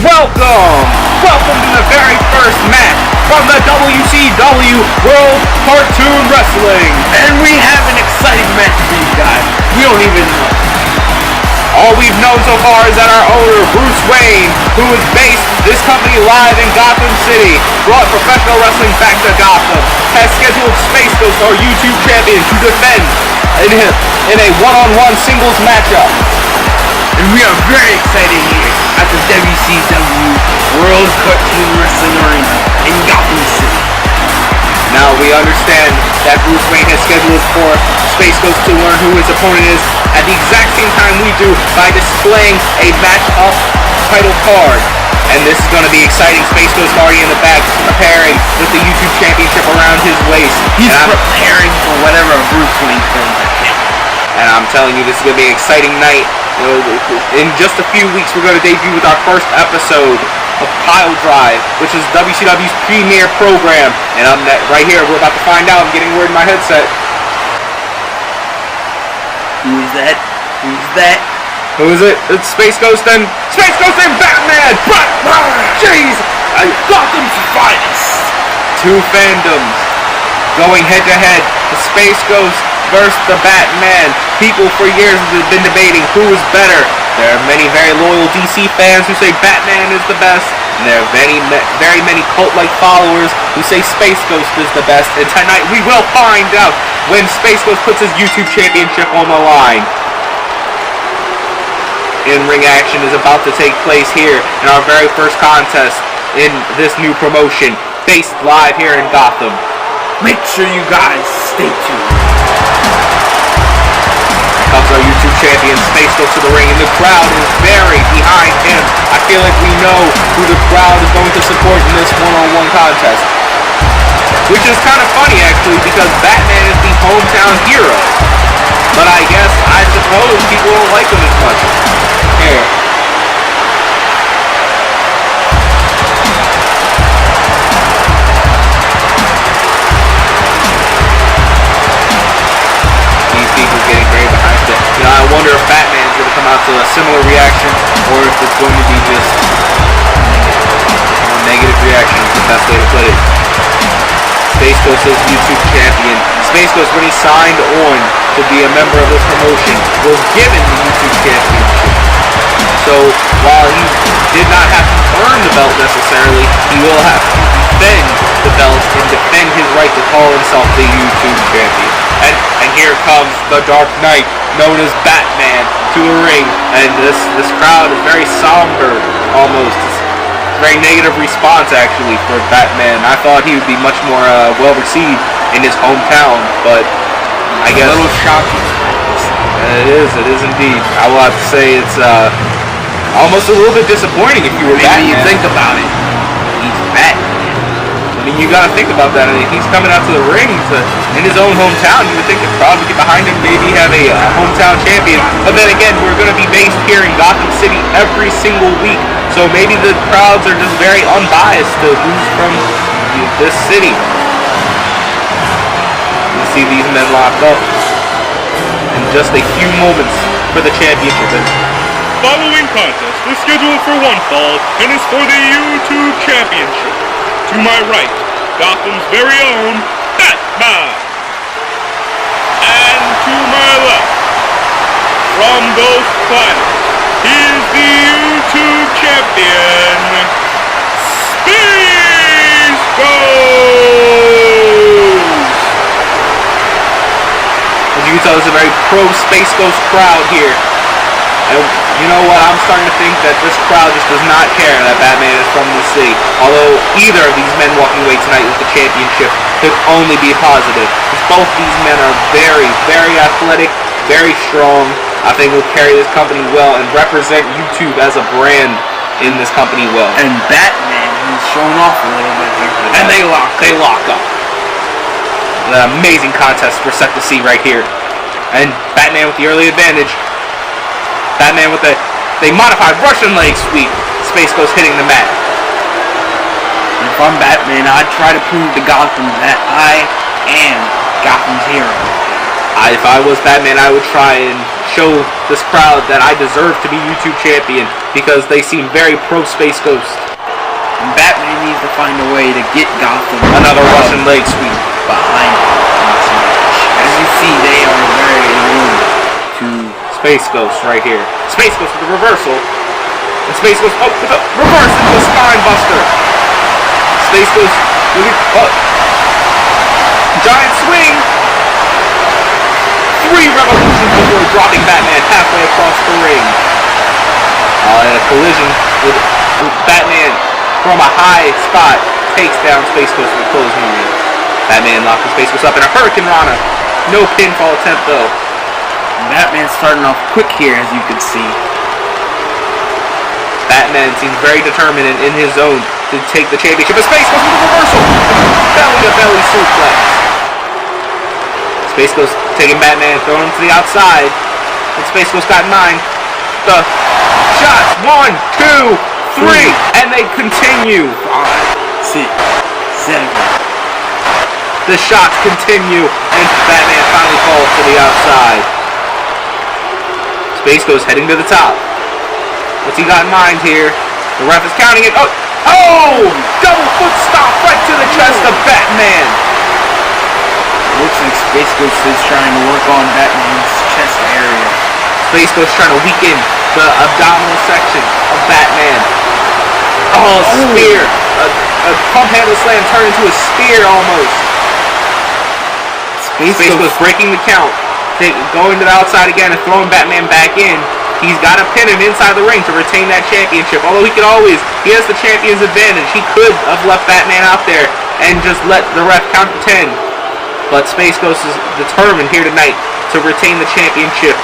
Welcome to the very first match from the WCW World Cartoon Wrestling. And we have an exciting match for you guys. We don't even know. All we've known so far is that our owner, Bruce Wayne, who has based this company live in Gotham City, brought professional wrestling back to Gotham, has scheduled Space Ghost, our YouTube champion, to defend in a one-on-one singles matchup. And we are very excited here at the WCW World Cartoon Wrestling Arena in Gotham City. Now we understand that Bruce Wayne has scheduled for Space Ghost to learn who his opponent is at the exact same time we do by displaying a match-up title card. And this is going to be exciting. Space Ghost already in the back preparing with the YouTube Championship around his waist. He's preparing for whatever Bruce Wayne throws at him. And I'm telling you, this is going to be an exciting night. In just a few weeks, we're going to debut with our first episode of Pile Drive, which is WCW's premier program. And right here, we're about to find out. I'm getting word in my headset. Who is that? Who's that? Who is it? It's Space Ghost and Batman! Jeez! Gotham's finest! Two fandoms going head to head. The Space Ghost versus the Batman. People for years have been debating who is better. There are many very loyal DC fans who say Batman is the best, and there are very many cult-like followers who say Space Ghost is the best. And tonight we will find out when Space Ghost puts his YouTube Championship on the line. In-ring action is about to take place here in our very first contest in this new promotion, based live here in Gotham. Make sure you guys stay tuned. Comes our YouTube champion, Space Ghost to the ring, and the crowd is very behind him. I feel like we know who the crowd is going to support in this one-on-one contest. Which is kind of funny, actually, because Batman is the hometown hero. But I suppose people don't like him as much. Here. I wonder if Batman's going to come out to a similar reaction, or if it's going to be just a negative reaction is the best way to put it. Space Ghost is YouTube champion. Space Ghost, when he signed on to be a member of this promotion, was given the YouTube championship. So, while he did not have to earn the belt necessarily, he will have to defend the belt and defend his right to call himself the YouTube champion. And here comes the Dark Knight, known as Batman, to the ring. And this crowd is very somber, almost. It's a very negative response, actually, for Batman. I thought he would be much more well-received in his hometown, but I guess... A little shocking. It is indeed. I will have to say it's almost a little bit disappointing if you were Batman. Maybe you think about it. He's Batman. I mean, you gotta think about that. I mean, he's coming out to the ring in his own hometown. You would think the crowd would get behind him, maybe have a hometown champion. But then again, we're going to be based here in Gotham City every single week. So maybe the crowds are just very unbiased to who's from this city. You see these men locked up in just a few moments for the championship. Following contest is scheduled for one fall and is for the YouTube Championship. To my right, Gotham's very own Batman. And to my left, from Ghost Planet, he is the YouTube champion, Space Ghost. As you can tell, it's a very pro-Space Ghost crowd here. And you know what? I'm starting to think that this crowd just does not care that Batman is from the city. Although either of these men walking away tonight with the championship could only be positive. Because both these men are very, very athletic, very strong. I think will carry this company well and represent YouTube as a brand in this company well. And Batman, he's showing off a little bit here. And they lock up. An amazing contest we're set to see right here. And Batman with the early advantage. Batman with the modified Russian leg sweep. Space Ghost hitting the mat. If I'm Batman, I'd try to prove to Gotham that I am Gotham's hero. If I was Batman, I would try and show this crowd that I deserve to be YouTube champion because they seem very pro Space Ghost. And Batman needs to find a way to get Gotham. Another Russian leg sweep behind him. As you see, they are very loyal to Space Ghost right here. Space Ghost with the reversal. And Space Ghost, oh, with a reverse into a spine buster. Space Ghost with a giant swing. 3 revolutions before dropping Batman halfway across the ring. And a collision with Batman from a high spot takes down Space Ghost with a clothesline. Batman locking Space Ghost up in a Hurricane Rana. No pinfall attempt though. Batman's starting off quick here, as you can see. Batman seems very determined and in his zone to take the championship. But Space Ghost with a reversal. Belly to belly suplex. Space Ghost taking Batman, throwing him to the outside. And Space Ghost got 9. The shots, 1, 2, 3, and they continue. 5, 6, 7. The shots continue, and Batman finally falls to the outside. Space Ghost heading to the top. What's he got in mind here? The ref is counting it. Oh! Double foot stomp right to the chest of Batman. Looks like Space Ghost is trying to work on Batman's chest area. Space Ghost trying to weaken the abdominal section of Batman. Oh, spear. A pump handle slam turned into a spear almost. Space Ghost breaking the count. Going to the outside again and throwing Batman back in. He's got to pin him inside the ring to retain that championship. Although he has the champion's advantage. He could have left Batman out there and just let the ref count to 10. But Space Ghost is determined here tonight to retain the championship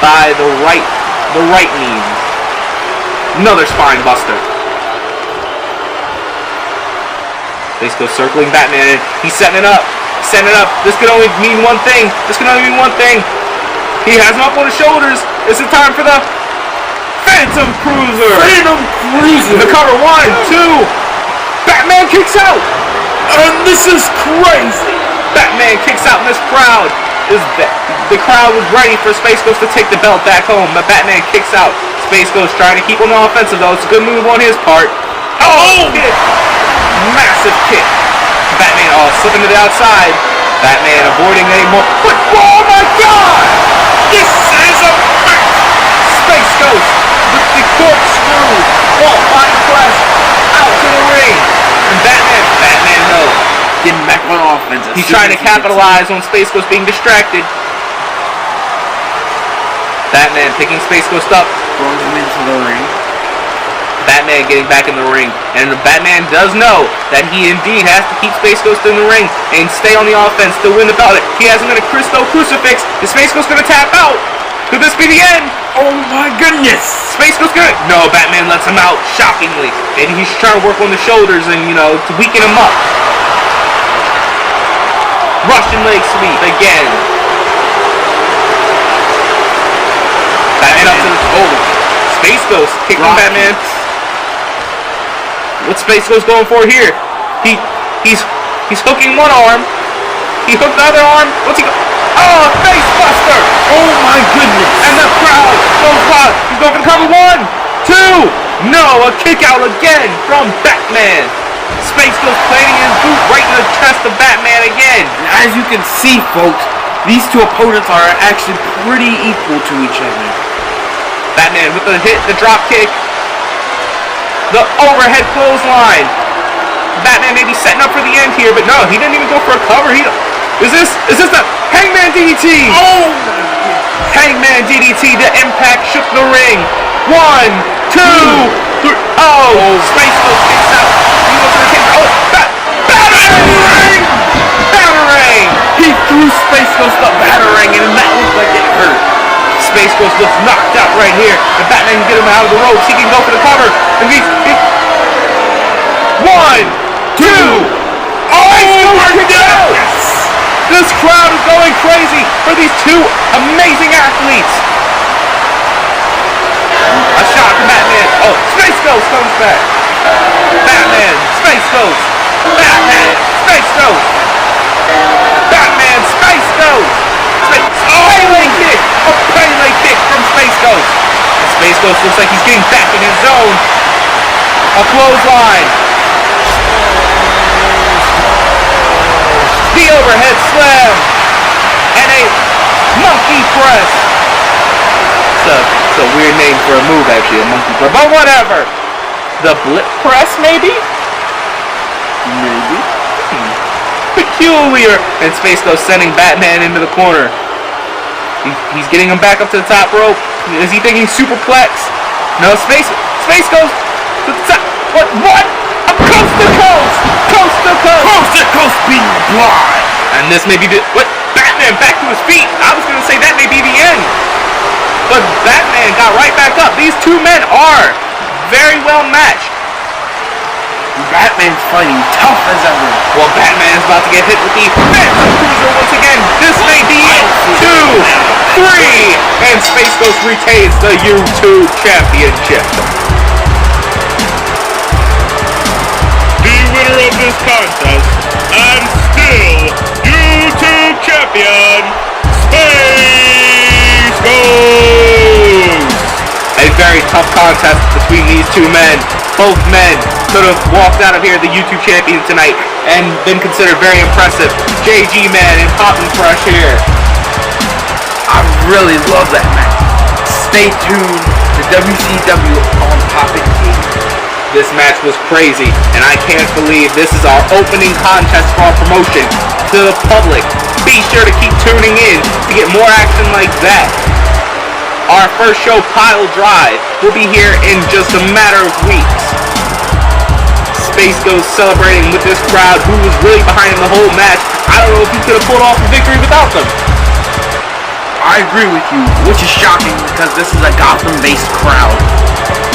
by the right means. Another spine buster. Space Ghost circling Batman and he's setting it up. This can only mean one thing. He has him up on his shoulders. It's time for the Phantom Cruiser. The cover, 1, 2. Batman kicks out. And this is crazy. Batman kicks out in this crowd. The crowd was ready for Space Ghost to take the belt back home, but Batman kicks out. Space Ghost trying to keep on the offensive though. It's a good move on his part. Kick. Massive kick. Batman slipping to the outside. Batman avoiding any more. Oh my God! This is a match. Space Ghost with the corkscrew wall body press out to the ring. And Batman though. Getting back on offense. He's trying to capitalize on Space Ghost being distracted. Batman picking Space Ghost up. Throwing him into the ring. Batman getting back in the ring. And Batman does know that he indeed has to keep Space Ghost in the ring and stay on the offense to win the belt. He has him in a Crystal Crucifix. Is Space Ghost going to tap out? Could this be the end? Oh my goodness. Space Ghost good. No, Batman lets him out shockingly. And he's trying to work on the shoulders and, to weaken him up. Russian leg sweep again. Batman up to the Space Ghost kicking Batman. What's Space Ghost going for here? He's hooking one arm. He hooked the other arm. What's he going? Face buster! Oh my goodness! And the crowd goes wild. He's going for the cover. 1, 2. No, a kick out again from Batman. Space Ghost planting his boot right in the chest of Batman again. And as you can see, folks, these two opponents are actually pretty equal to each other. Batman with the hit, the drop kick, the overhead clothesline. Batman may be setting up for the end here, but no, he didn't even go for a cover. Is this the Hangman DDT? Oh! Hangman DDT. The impact shook the ring. 1, 2, 3. Space Ghost kicks out. He goes to the kick. Battering! Battering! He threw Space Ghost up battering, and that looked like it hurt. Space Ghost looks knocked out right here. And Batman can get him out of the ropes. He can go for the cover. And 1, 2. Oh my goodness! This crowd is going crazy for these two amazing athletes. A shot from Batman. Space Ghost comes back. Batman, Space Ghost. Batman, Space Ghost. Batman, Space Ghost. Pele kick. A Pele kick from Space Ghost. Space Ghost looks like he's getting back in his zone. A clothesline. The overhead slam. And a monkey press. It's a weird name for a move, actually, a monkey press. But whatever. The blip press, maybe? Maybe. Peculiar. And Space Ghost sending Batman into the corner. He's getting him back up to the top rope. Is he thinking superplex? No, Space Ghost to the top. What? A coast to coast! Coast to coast! Coast to coast being applied! And this may be Batman back to his feet. I was going to say that may be the end. But Batman got right back up. These two men are very well matched. Batman's fighting tough as ever. Well, Batman's about to get hit with the Phantom Cruiser once again. This may be it. 2, 3, and Space Ghost retains the YouTube Championship. The winner of this contest, and still YouTube Champion, Space Ghost! A very tough contest between these two men. Both men could have walked out of here the YouTube champion tonight and been considered very impressive. JG Man and Poppin' Fresh here. I really love that match. Stay tuned to WCW on Poppin' TV. This match was crazy, and I can't believe this is our opening contest for our promotion to the public. Be sure to keep tuning in to get more action like that. Our first show, Pile Drive, will be here in just a matter of weeks. Space Ghost celebrating with this crowd who was really behind the whole match. I don't know if he could have pulled off the victory without them. I agree with you, which is shocking because this is a Gotham-based crowd.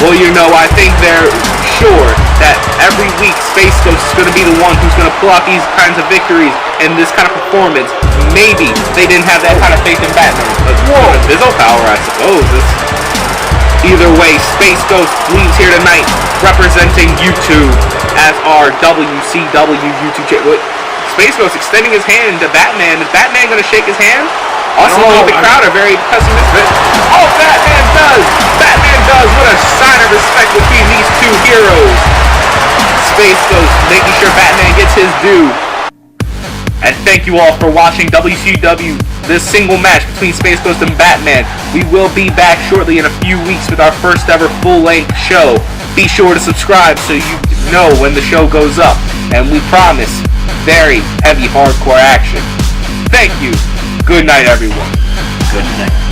Well, I think they're sure that every week Space Ghost is going to be the one who's going to pull out these kinds of victories and this kind of performance. Maybe they didn't have that kind of faith in Batman, but Visual power, I suppose. Either way, Space Ghost leaves here tonight representing YouTube as our WCW YouTube champion. Space Ghost extending his hand to Batman. Is Batman going to shake his hand? Also, the crowd are very pessimistic. Oh, Batman does! Batman does! What a sign of respect between these two heroes. Space Ghost making sure Batman gets his due. And thank you all for watching WCW, this single match between Space Ghost and Batman. We will be back shortly in a few weeks with our first ever full-length show. Be sure to subscribe so you know when the show goes up. And we promise very heavy hardcore action. Thank you. Good night, everyone. Good night.